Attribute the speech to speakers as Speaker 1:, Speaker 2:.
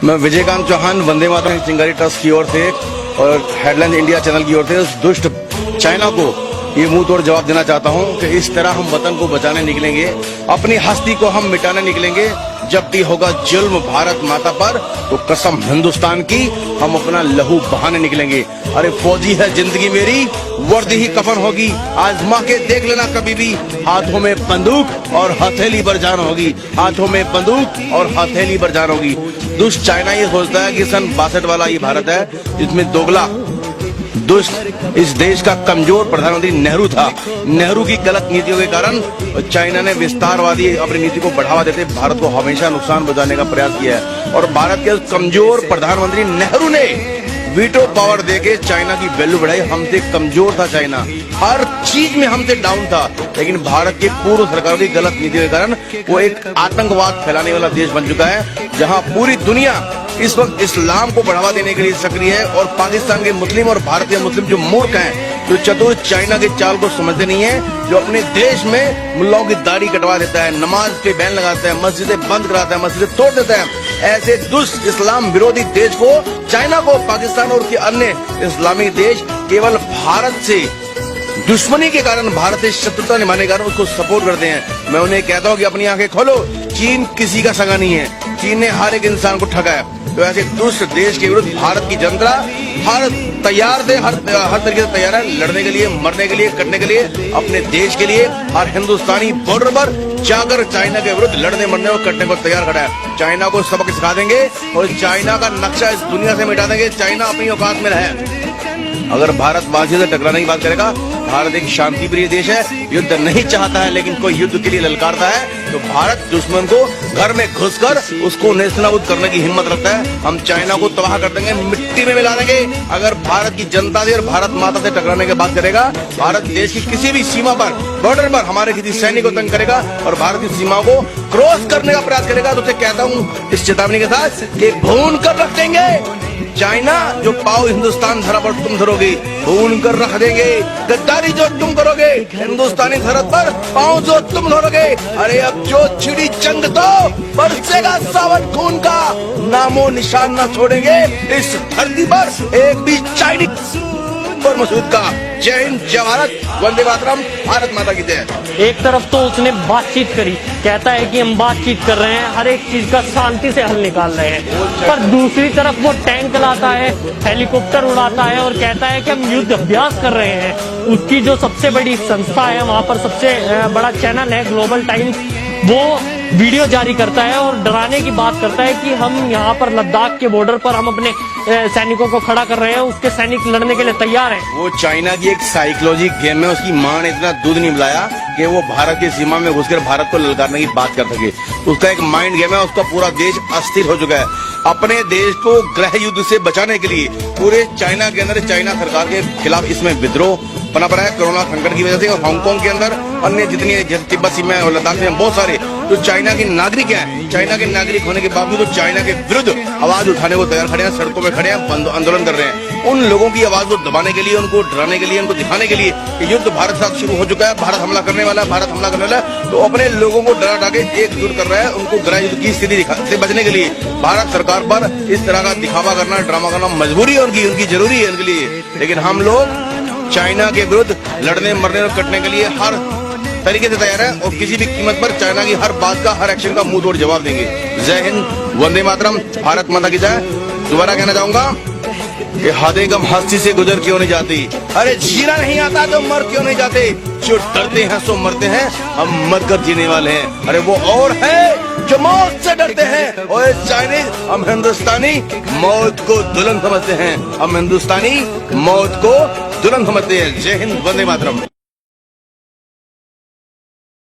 Speaker 1: मैं विजयकांत चौहान वंदे मातरम चिंगारी ट्रस्ट की ओर से और हेडलाइन इंडिया चैनल की ओर से उस दुष्ट चाइना को ये मुंह तोड़ जवाब देना चाहता हूं कि इस तरह हम वतन को बचाने निकलेंगे, अपनी हस्ती को हम मिटाने निकलेंगे। जब भी होगा जुल्म भारत माता पर तो कसम हिंदुस्तान की हम अपना लहू बहाने निकलेंगे। अरे फौजी है जिंदगी मेरी, वर्दी ही कफन होगी, आजमा के देख लेना कभी भी। हाथों में बंदूक और हथेली पर जान होगी, हाथों में बंदूक और हथेली पर जान होगी। दुष्ट चाइना ये सोचता है कि सन 62 वाला ये भारत है, जिसमें दोगला दुष्ट इस देश का कमजोर प्रधानमंत्री नेहरू था। नेहरू की गलत नीतियों के कारण चाइना ने विस्तारवादी अपनी नीति को बढ़ावा देते भारत को हमेशा नुकसान पहुंचाने का प्रयास किया है। और भारत के कमजोर प्रधानमंत्री नेहरू ने वीटो पावर देके चाइना की वैल्यू बढ़ाई। हमसे कमजोर था चाइना, हर चीज में हमसे डाउन था, लेकिन भारत के पूर्व सरकारों की गलत नीतियों के कारण वो एक आतंकवाद फैलाने वाला देश बन चुका है, जहां पूरी दुनिया इस वक्त इस्लाम को बढ़ावा देने के लिए सक्रिय है। और पाकिस्तान के मुस्लिम और भारतीय मुस्लिम जो मूर्ख हैं, जो चतुर चाइना के चाल को समझते नहीं है, जो अपने देश में मुल्लाओं की दाढ़ी कटवा देता है, नमाज पे बैन लगाता है, मस्जिदें बंद कराता है, मस्जिदें तोड़ देता है, ऐसे दुष्ट इस्लाम विरोधी देश को, चाइना को, पाकिस्तान और अन्य इस्लामिक देश केवल भारत से दुश्मनी के कारण, भारत से शत्रुता निभाने के कारण उसको सपोर्ट करते हैं। मैं उन्हें कहता हूँ कि अपनी आंखें खोलो, चीन किसी का सगा नहीं है, चीन ने हर एक इंसान को ठगा है। तो ऐसे दुष्ट देश के विरुद्ध भारत की जनता भारत तैयार थे, हर तरीके से तैयार है लड़ने के लिए, मरने के लिए, कटने के लिए, अपने देश के लिए। हर हिंदुस्तानी बॉर्डर पर जाकर चाइना के विरुद्ध लड़ने, मरने और कटने को तैयार खड़ा है। चाइना को सबक सिखा देंगे और चाइना का नक्शा इस दुनिया से मिटा देंगे। चाइना अपनी औकात में रहे। अगर भारत बाजी से टकराने की बात करेगा, भारत एक शांति प्रिय देश है, युद्ध नहीं चाहता है, लेकिन कोई युद्ध के लिए ललकारता है तो भारत दुश्मन को घर में घुसकर उसको नेस्तनाबूद करने की हिम्मत रखता है। हम चाइना को तबाह कर देंगे, मिट्टी में मिला देंगे। अगर भारत की जनता से और भारत माता से टकराने की बात करेगा, भारत देश की किसी भी सीमा पर, बॉर्डर पर हमारे किसी सैनिक को तंग करेगा और भारत की सीमा को क्रॉस करने का प्रयास करेगा, तो उसे कहता हूँ इस चेतावनी के साथ कि भून कर रख देंगे। चाइना जो पाव हिंदुस्तान धरा पर तुम धरोगे, भून कर रख देंगे। गद्दारी जो तुम करोगे हिंदुस्तानी धरत पर, पांव जो तुम धरोगे, अरे अब जो छिड़ी जंग तो बरसेगा सावन खून का, नामो निशान न छोड़ेंगे इस धरती पर एक भी चाइनीज और मसूद का। जय हिंद, जय भारत, वंदे मातरम, भारत माता की जय।
Speaker 2: एक तरफ तो उसने बातचीत करी, कहता है कि हम बातचीत कर रहे हैं, हर एक चीज का शांति से हल निकाल रहे हैं, पर दूसरी तरफ वो टैंक लाता है, हेलीकॉप्टर उड़ाता है और कहता है कि हम युद्ध अभ्यास कर रहे हैं। उसकी जो सबसे बड़ी संस्था है, वहां पर सबसे बड़ा चैनल है ग्लोबल टाइम्स, वो वीडियो जारी करता है और डराने की बात करता है कि हम यहाँ पर लद्दाख के बॉर्डर पर हम अपने सैनिकों को खड़ा कर रहे हैं, उसके सैनिक लड़ने के लिए तैयार हैं।
Speaker 1: वो चाइना की एक साइकोलॉजी गेम में उसकी मां ने इतना दूध नहीं मिलाया कि वो भारत की सीमा में घुसकर भारत को ललकारने की बात कर सके। उसका एक माइंड गेम है, उसका पूरा देश अस्थिर हो चुका है। अपने देश को गृह युद्ध से बचाने के लिए पूरे चाइना के अंदर, चाइना सरकार के खिलाफ इसमें विद्रोह बना पड़ा है कोरोना संकट की वजह से। और हांगकांग के अंदर अन्य जितनी तिब्बत सीमा और लद्दाख में बहुत सारे जो चाइना के नागरिक हैं, चाइना के नागरिक होने के बावजूद तो चाइना के विरुद्ध आवाज उठाने को तैयार खड़े हैं, सड़कों में खड़े हैं, आंदोलन कर रहे हैं। उन लोगों की आवाज को दबाने के लिए, उनको डराने के लिए, उनको दिखाने के लिए कि युद्ध भारत के साथ शुरू हो चुका है, भारत हमला करने वाला है, भारत हमला करने वाला है, तो अपने लोगों को डरा के एकजुट कर रहा है उनको गृह युद्ध की स्थिति से बचने के लिए। भारत सरकार पर इस तरह का दिखावा करना, ड्रामा करना मजबूरी है उनकी जरूरी है उनके लिए। लेकिन हम लोग चाइना के विरुद्ध लड़ने, मरने और कटने के लिए हर तरीके से तैयार है और किसी भी कीमत पर चाइना की हर बात का, हर एक्शन का मुंह तोड़ जवाब देंगे। जय हिंद, वंदे मातरम, भारत माता की जय। दोबारा कहना चाहूंगा कि हाथे गम हस्ती से गुजर क्यों नहीं जाती, अरे जीना नहीं आता तो मर क्यों नहीं जाते, जो डरते हैं सो मरते हैं, हम मरकर जीने वाले हैं। अरे वो और है जो मौत से डरते हैं, और चाइनीज, हम हिंदुस्तानी मौत को दुल्हन समझते हैं, हम हिंदुस्तानी मौत को दुल्हन समझते हैं। जय हिंद, वंदे मातरम।